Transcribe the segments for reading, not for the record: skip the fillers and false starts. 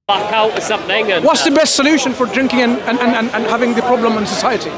back out or something. And, what's the best solution for drinking and having the problem in society?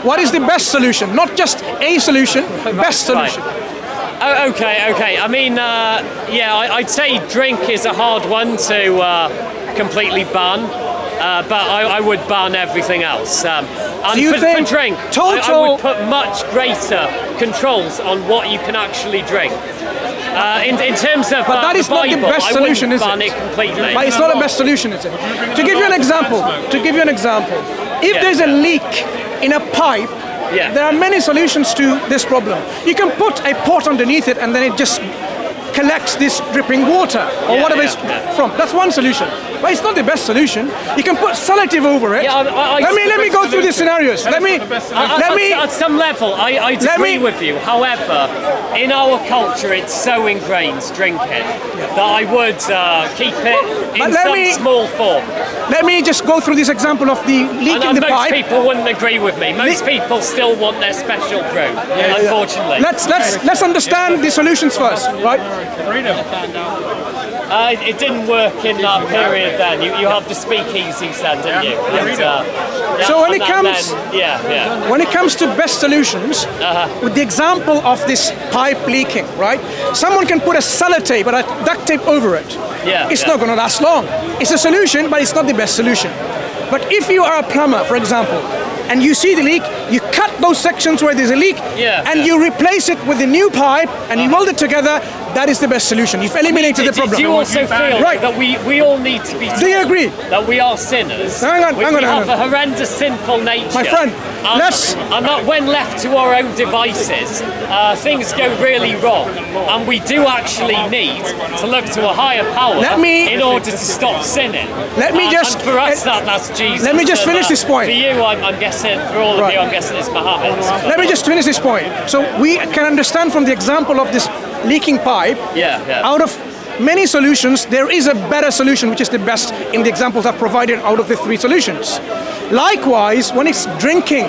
What is the best solution? Not just a solution, best solution. Right. Oh, okay. I mean, yeah, I'd say drink is a hard one to completely ban, but I would ban everything else. And do you think for drink, I would put much greater controls on what you can actually drink. In terms of but that is the Bible, not the best solution, is ban it? it completely. But it's not the best solution, is it? To give you an example, if there's a leak in a pipe, there are many solutions to this problem. You can put a pot underneath it and then it just collects this dripping water or whatever it's from. That's one solution. But it's not the best solution. You can put salative over it. Yeah, let me go through the scenarios. At some level, I agree with you. However, in our culture, it's so ingrained, drinking, that I would keep it in some small form. Let me just go through this example of the leak in the pipe. Most people wouldn't agree with me. Most people still want their special brew, unfortunately. Let's understand the solutions first, right? It didn't work in that period then. You have the speakeasies then, didn't you? And, so when it comes to best solutions, with the example of this pipe leaking, right? Someone can put a sellotape or a duct tape over it. It's not going to last long. It's a solution, but it's not the best solution. But if you are a plumber, for example, and you see the leak, you cut those sections where there's a leak, and you replace it with a new pipe, and you weld it together. That is the best solution. You've eliminated the problem. Do you also feel that we all need to be taught do you agree? That we are sinners? Hang on. We have a horrendous sinful nature. My friend, and that when left to our own devices, things go really wrong. And we do actually need to look to a higher power in order to stop sinning. And for us, that's Jesus. Let me just finish this point. For you, I'm guessing, for all of you, I'm guessing it's Muhammad. Let me just finish this point. So we can understand from the example of this leaking pipe, out of many solutions, there is a better solution, which is the best in the examples I've provided out of the three solutions. Likewise, when it's drinking,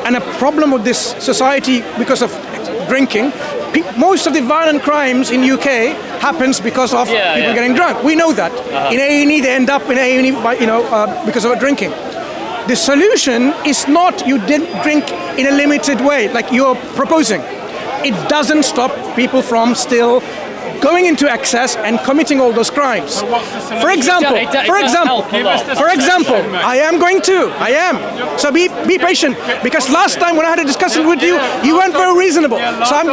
and a problem with this society because of drinking, most of the violent crimes in UK happens because of people getting drunk. We know that. In A&E, they end up in A&E because of drinking. The solution is not you didn't drink in a limited way, like you're proposing. It doesn't stop people from still going into excess and committing all those crimes. For example, I am. So be patient, because last time when I had a discussion with you, you weren't very reasonable. So I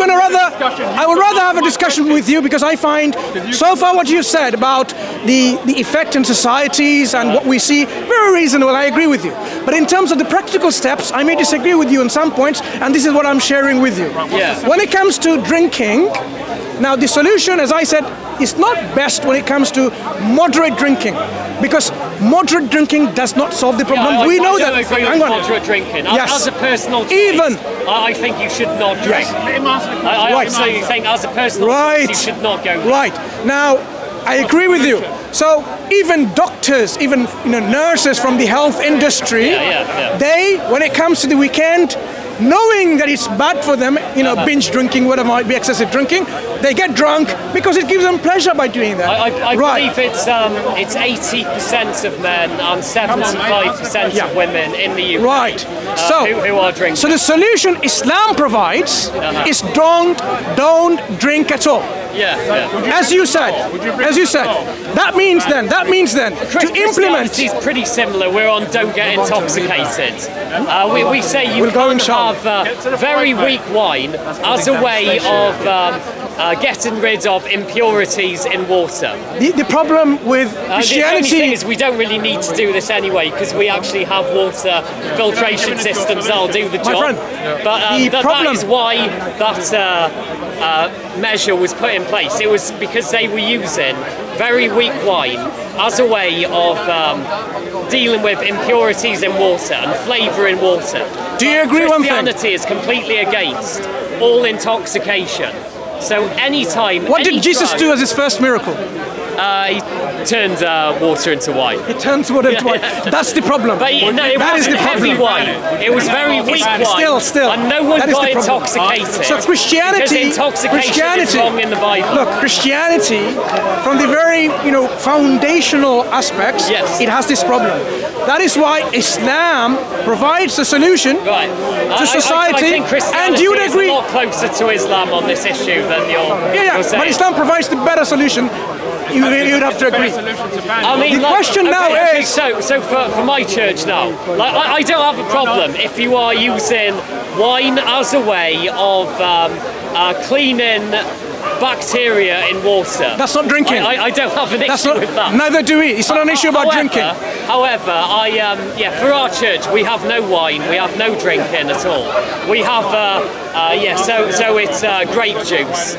would rather have a discussion with you, because I find so far what you said about the effect in societies and what we see, very reasonable. I agree with you. But in terms of the practical steps, I may disagree with you on some points, and this is what I'm sharing with you. When it comes to drinking, now the solution, as I said, is not best when it comes to moderate drinking, because moderate drinking does not solve the problem. We know that. I agree with moderate drinking. As a personal choice, I think you should not drink. I absolutely think as a personal choice, you should not go. Right. Now, I agree with you. So even doctors, even nurses from the health industry, they, when it comes to the weekend, knowing that it's bad for them, binge drinking, whatever might be excessive drinking, they get drunk because it gives them pleasure by doing that. I believe it's 80% of men and 75% of women in the UK who are drinking. So the solution Islam provides is don't drink at all. As you said, that means then to implement. It's pretty similar. We're on don't get intoxicated. We say you can't have very weak wine as a way of getting rid of impurities in water. The problem with Christianity, the only thing is we don't really need to do this anyway, because we actually have water filtration systems that'll do the job. But that is why that measure was put in place. It was because they were using very weak wine as a way of dealing with impurities in water and flavour in water. Do you agree one thing? Christianity is completely against all intoxication. So anytime... What did Jesus do as his first miracle? He turned water into wine. It turns water into wine. That's the problem. But no, it wasn't heavy wine. It was very weak wine. Still. And no one got intoxicated. So Christianity is wrong in the Bible. Look, Christianity, from the very foundational aspects, it has this problem. That is why Islam provides a solution to society. I think Christianity and you'd agree, is a lot closer to Islam on this issue than you're saying. But Islam provides the better solution. You'd have to agree. I mean, the question now is... So for my church now, like, I don't have a problem if you are using wine as a way of cleaning bacteria in water. That's not drinking. I don't have an issue with that. Neither do we. It's not an issue about drinking. However, for our church, we have no wine, we have no drinking at all. We have, so it's grape juice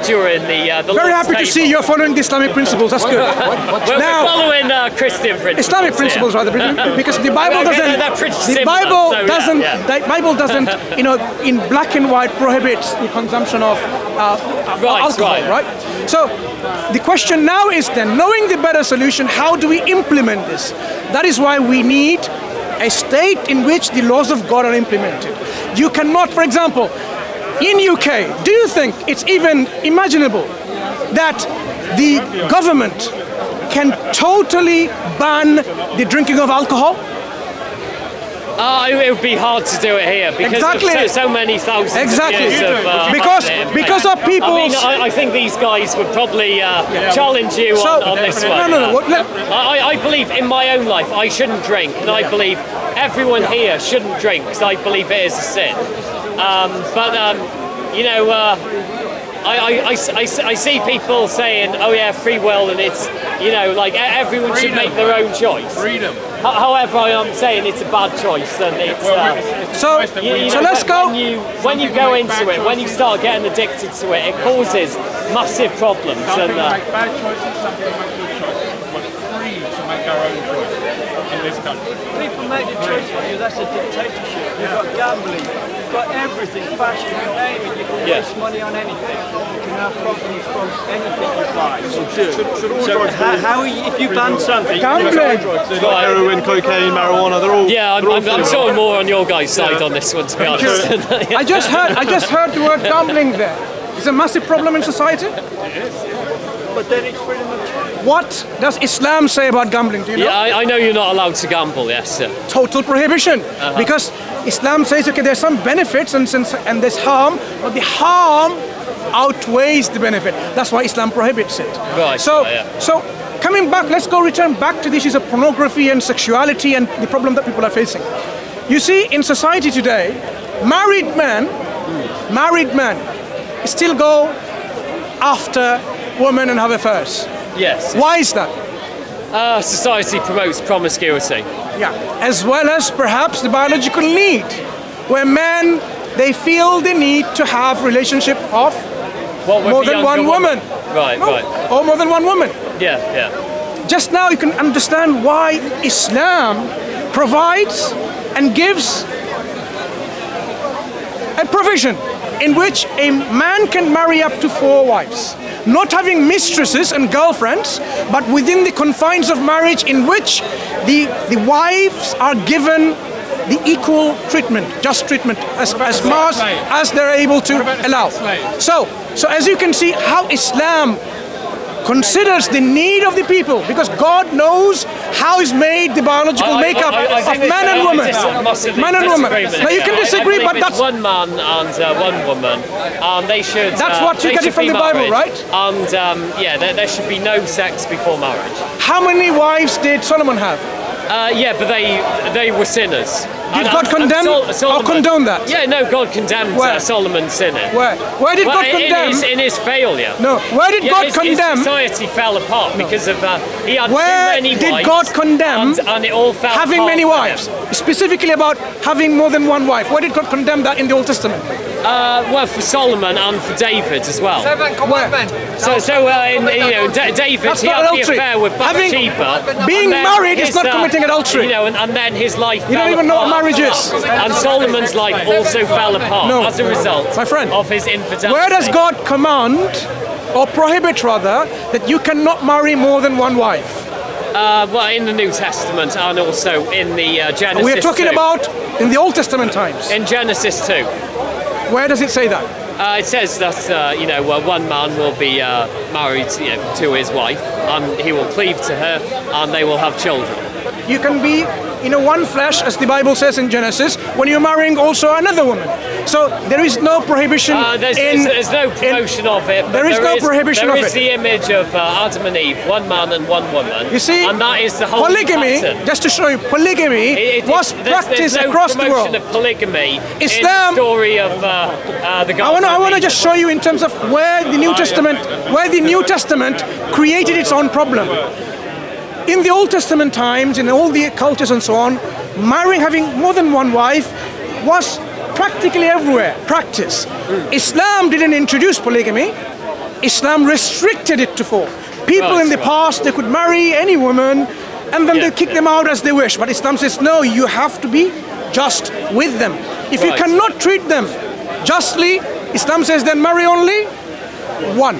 during the Very happy to see you're following the Islamic principles. That's good. We're following Christian principles. Islamic principles, rather, because the Bible doesn't. The Bible doesn't, in black and white prohibits the consumption of alcohol, right? So the question now is then, knowing the better solution, how do we implement this? That is why we need a state in which the laws of God are implemented. You cannot, for example, in UK, do you think it's even imaginable that the government can totally ban the drinking of alcohol? It would be hard to do it here because of so many thousands of years of because of people. I think these guys would probably challenge you on this one. No. I believe in my own life I shouldn't drink, and I believe everyone here shouldn't drink because I believe it is a sin. I see people saying, "Oh yeah, free will," and it's like everyone should make their own choice. Freedom. However, I am saying it's a bad choice, and it's so let's go. When you go into it, when you start getting addicted to it, it causes massive problems. And make bad choices, some people make good choices. We're free to make our own choice in this country. People make the choice for you. That's a dictatorship. You've got gambling. You've got everything. Fashion, you name it. You can waste money on anything. You can have problems from anything you buy. If you ban something, gambling, heroin, cocaine, marijuana, they're all. Yeah, I'm sort of more on your guys' side on this one, to be honest. I just heard the word gambling there. It's a massive problem in society. It is. But then it's freedom of choice. What does Islam say about gambling? Do you know? Yeah, I know you're not allowed to gamble. Yes, sir. Total prohibition. Because Islam says, okay, there's some benefits and there's harm, but the harm outweighs the benefit. That's why Islam prohibits it. Right. So coming back, let's return back to the issues of pornography and sexuality and the problem that people are facing. You see, in society today, married men still go after women and have affairs. Yes. Why is that? Society promotes promiscuity. Yeah, as well as perhaps the biological need, where men, they feel the need to have relationship of more than one woman. Right. Or more than one woman. Yeah. Just now you can understand why Islam provides and gives a provision in which a man can marry up to 4 wives. Not having mistresses and girlfriends, but within the confines of marriage in which the wives are given the equal treatment, just treatment, as much as they're able to allow. So as you can see how Islam considers the need of the people, because God knows how is made the biological makeup of man and woman. Man and woman. Now you can disagree, but that's one man and one woman. They should. That's what you get it from the Bible, right? And there should be no sex before marriage. How many wives did Solomon have? But they were sinners. Did God condemn or condone that? Yeah, no, God condemned Solomon's sinning. Where did God condemn? In his failure. No, where did God condemn? His society fell apart because of he had where too many wives. Where did God condemn and it all fell having apart many wives? Specifically about having more than one wife. Where did God condemn that in the Old Testament? Well, for Solomon and for David as well. David, he had the affair with Bathsheba. Being married is not committing adultery. You know, and then his life. You don't even know what marriage is. And Solomon's life also fell apart as a result, my friend, of his infidelity. Where does God command, or prohibit rather, that you cannot marry more than one wife? Well, in the New Testament and also in the Genesis. We are talking about in the Old Testament times. In Genesis 2. Where does it say that? It says that one man will be married to his wife, and he will cleave to her, and they will have children. You can be one flesh, as the Bible says in Genesis, when you're marrying also another woman. So there is no prohibition. There's no promotion of it. There is no prohibition of it. There is the image of Adam and Eve, one man and one woman. You see, and that is the whole polygamy. pattern. Just to show you, polygamy was practiced across the world. There's no promotion of polygamy Islam, in the story of the God. I want to just show you in terms of where the New Testament created its own problem. In the Old Testament times, in all the cultures and so on, having more than one wife was practically everywhere, practice. Islam didn't introduce polygamy. Islam restricted it to 4. People in the past, they could marry any woman, and then they kick them out as they wish. But Islam says, no, you have to be just with them. If you cannot treat them justly, Islam says, then marry only one.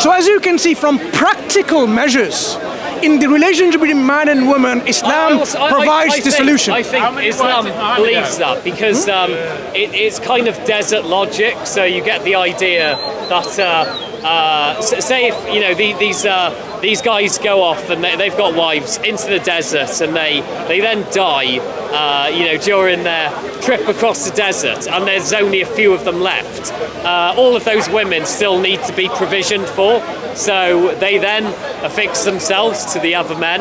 So as you can see from practical measures, in the relationship between man and woman, Islam provides the solution. I think Islam believes that because it's kind of desert logic. So you get the idea that, say if these guys go off and they've got wives into the desert and they then die, during their trip across the desert, and there's only a few of them left. All of those women still need to be provisioned for. So they then affix themselves to the other men.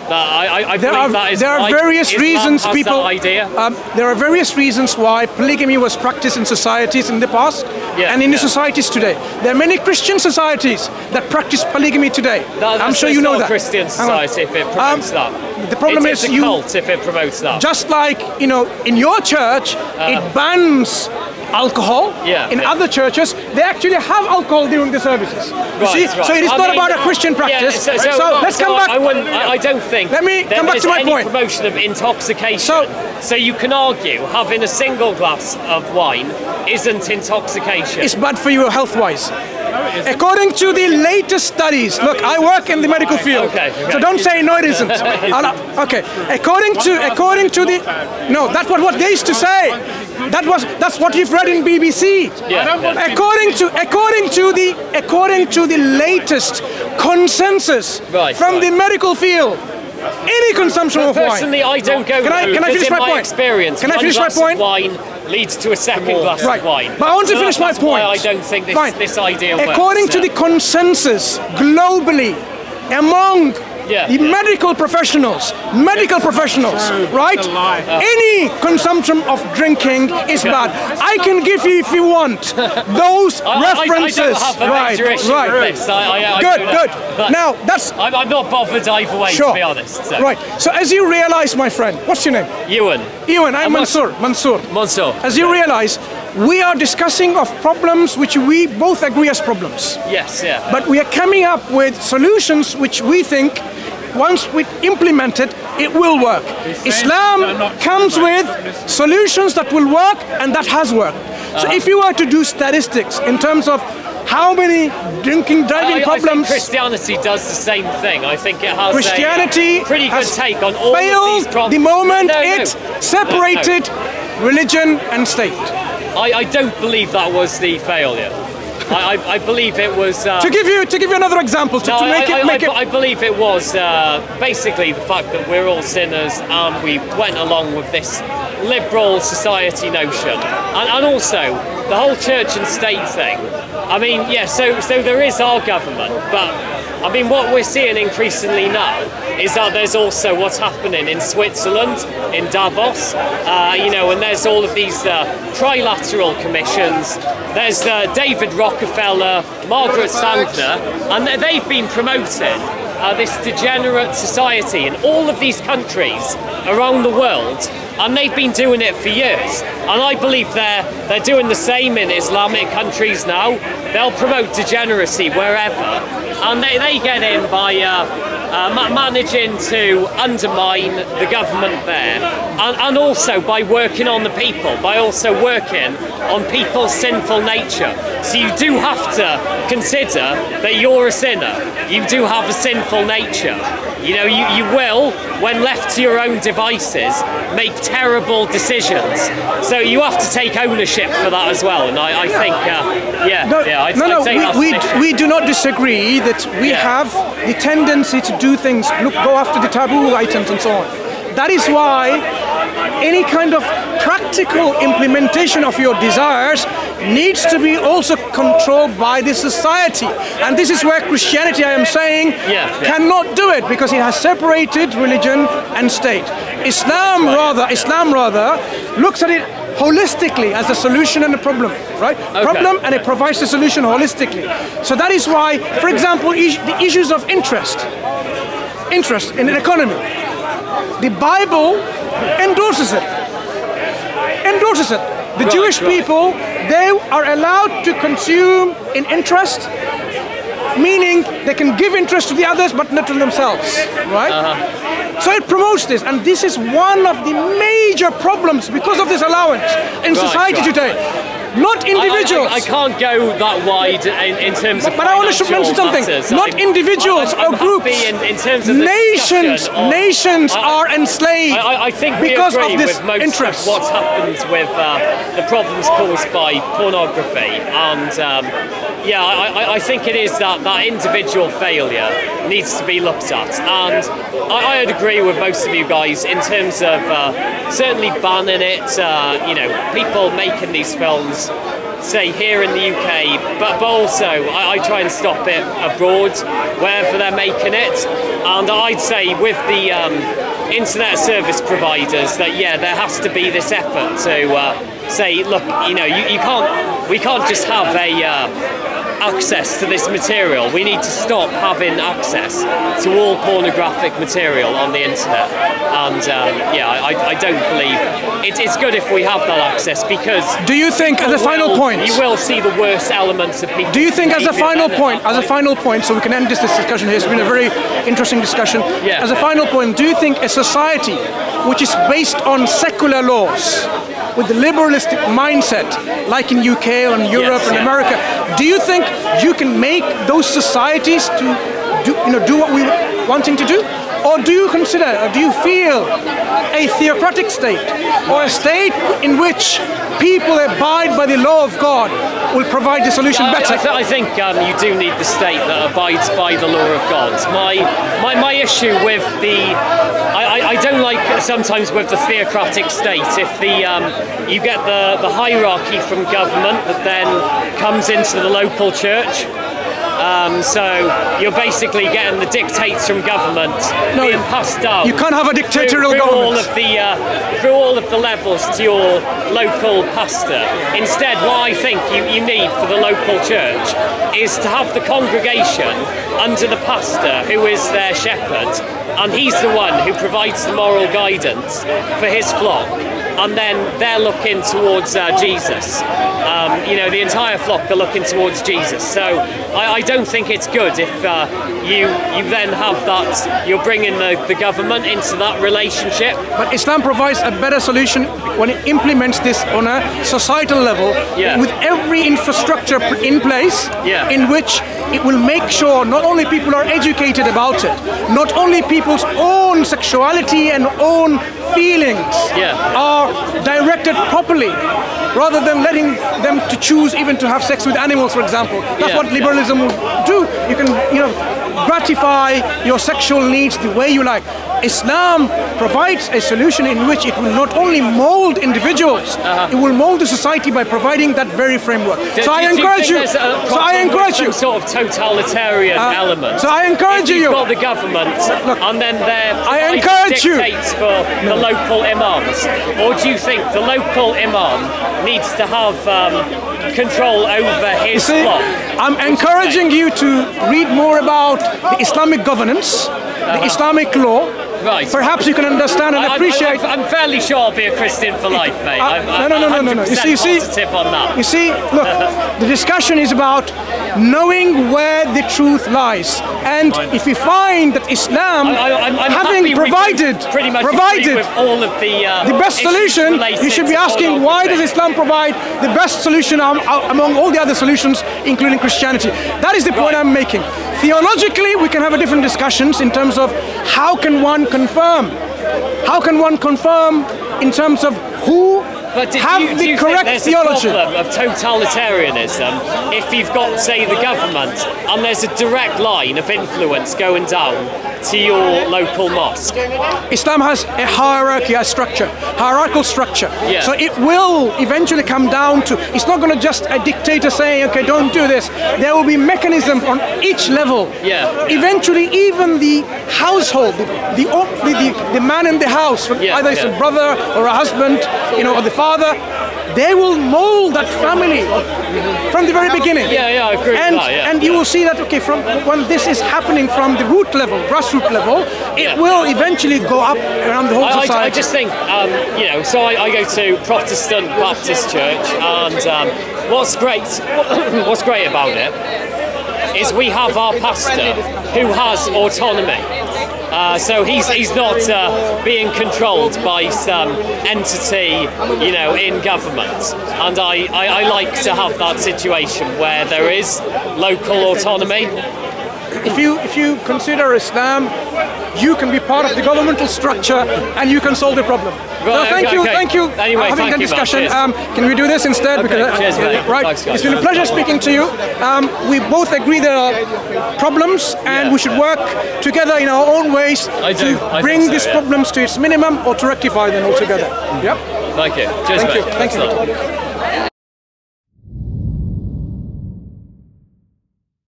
I believe that is there are various reasons people. Idea. There are various reasons why polygamy was practiced in societies in the past and in the societies today. There are many Christian societies that practice polygamy today. I'm sure you know that. Christian society if it promotes that. The problem is a cult if it promotes that. Just like in your church, it bans alcohol. In other churches, they actually have alcohol during the services. Right. So it is not about a Christian practice. So let's come back. I don't think. Let me come back to my point. Promotion of intoxication. So you can argue having a single glass of wine isn't intoxication. It's bad for you health-wise. According to the latest studies, look, I work in the medical field, so don't say no, it isn't. Okay, according to the that's what they used to say. That's what you've read in BBC. According to the latest consensus from the medical field, any consumption of wine. Personally, I don't go. Can I finish my point? Experience. Can I finish my point? Wine leads to a second glass of wine. But I want to finish my point. Why I don't think this idea works. According to the consensus globally among the medical professionals, right? Any consumption of drinking is bad. I can give you, if you want, those references. I don't have a major issue with this. Good. Now that's. I'm not bothered either way, to be honest. So. Right. So as you realise, my friend, what's your name? Ewan. I'm Mansur. As you realise, we are discussing of problems which we both agree as problems. Yes. But we are coming up with solutions which we think, once we implement it, it will work. Islam comes with solutions that will work, and that has worked. So if you were to do statistics in terms of how many driving problems... I think Christianity does the same thing. I think it has a pretty good take on all of these problems. The moment it separated religion and state. I don't believe that was the failure. I believe it was... to give you another example, I believe it was basically the fact that we're all sinners and we went along with this liberal society notion. And also, the whole church and state thing. I mean, so there is our government, but I mean, what we're seeing increasingly now is that there's also what's happening in Switzerland, in Davos, and there's all of these trilateral commissions. There's David Rockefeller, Margaret Sanger, and they've been promoting this degenerate society in all of these countries around the world and they've been doing it for years. And I believe they're doing the same in Islamic countries now. They'll promote degeneracy wherever, and they get in by managing to undermine the government there, and also by working on the people, by also working on people's sinful nature. So you do have to consider that you're a sinner. You do have a sinful nature. You know, you will, when left to your own devices, make terrible decisions. So you have to take ownership for that as well. And I think, we do not disagree that we have the tendency to do things, go after the taboo items and so on. That is why any kind of practical implementation of your desires needs to be also controlled by the society. And this is where Christianity, I am saying, cannot do it, because it has separated religion and state. Islam rather looks at it holistically as a solution and a problem, right? Problem, and it provides the solution holistically. So that is why, for example, the issues of interest in an economy, the Bible endorses it. The Jewish people, they are allowed to consume in interest, meaning they can give interest to the others but not to themselves, right? So it promotes this, and this is one of the major problems because of this allowance in society today. Not individuals. I can't go that wide in terms of. But I want to mention something. Not individuals or groups. In terms of nations are enslaved. I think because we agree of this with most interest. of what's happened with the problems caused by pornography, and I think it is that individual failure needs to be looked at, and I'd agree with most of you guys in terms of certainly banning it. People making these films, say here in the UK, but also I try and stop it abroad wherever they're making it. And I'd say with the internet service providers that there has to be this effort to say, look, we can't just have access to this material. We need to stop having access to all pornographic material on the internet. And I don't believe it's good if we have that access, because do you think, as a final point, you will see the worst elements of people. Do you think, as a final point, so we can end this discussion here, it's been a very interesting discussion. As a final point, do you think a society which is based on secular laws, with the liberalistic mindset, like in UK or in Europe and America, do you think you can make those societies to do what we're wanting to do? Or do you consider, or do you feel a theocratic state, or a state in which people abide by the law of God will provide the solution better? I think you do need the state that abides by the law of God. My issue with I don't like sometimes with the theocratic state, if you get the hierarchy from government that then comes into the local church. So you're basically getting the dictates from government being passed down. You can't have a dictatorial government. Through all of the levels to your local pastor. Instead, what I think you need for the local church is to have the congregation under the pastor, who is their shepherd, and he's the one who provides the moral guidance for his flock. And then they're looking towards Jesus. The entire flock are looking towards Jesus. So I don't think it's good if you then have that, you're bringing the government into that relationship. But Islam provides a better solution when it implements this on a societal level, with every infrastructure in place, in which it will make sure not only people are educated about it, not only people's own sexuality and own feelings are directed properly, rather than letting them to choose even to have sex with animals, for example. That's what liberalism will do. You can, gratify your sexual needs the way you like. Islam provides a solution in which it will not only mold individuals, it will mold the society by providing that very framework. So I encourage you. Sort of totalitarian element. So I encourage you. You've got the government, and then I encourage you. Dictates for the local imams, or do you think the local imam needs to have control over his flock? I'm encouraging you to read more about the Islamic governance, the Islamic law, Right. perhaps you can understand and appreciate. I'm fairly sure I'll be a Christian for life, mate. No. You see, positive on that. You see, look, the discussion is about knowing where the truth lies, and if we find that Islam, having provided with all of the best solution, you should be asking, why does Islam provide the best solution among all the other solutions, including Christianity? That is the point I'm making. Theologically, we can have a different discussions in terms of how can one confirm? How can one confirm in terms of who have the correct theology? There's a problem of totalitarianism if you've got, say, the government, and there's a direct line of influence going down to your local mosque. Islam has a hierarchical structure. Yeah. So it will eventually come down to, it's not going to just a dictator saying, okay, don't do this. There will be mechanisms on each level. Yeah. Eventually, even the household, the man in the house, either it's a brother or a husband, or the father, they will mold that family from the very beginning. Yeah, I agree with that, yeah. And you will see that, okay, from when this is happening from the root level, grassroots level, it will eventually go up around the whole society. I just think, so I go to Protestant Baptist church, and what's great about it is we have our pastor who has autonomy. So he's not being controlled by some entity, in government. And I like to have that situation where there is local autonomy. If you consider Islam, you can be part of the governmental structure and you can solve the problem. Right, so thank you anyway, for having a discussion. Can we do this instead? Okay, because, cheers, mate. Right, Thanks, guys. It's been a pleasure speaking to you. We both agree there are problems and we should work together in our own ways to bring these problems to its minimum or to rectify them altogether. Yep. Thank you. Cheers, Thank you.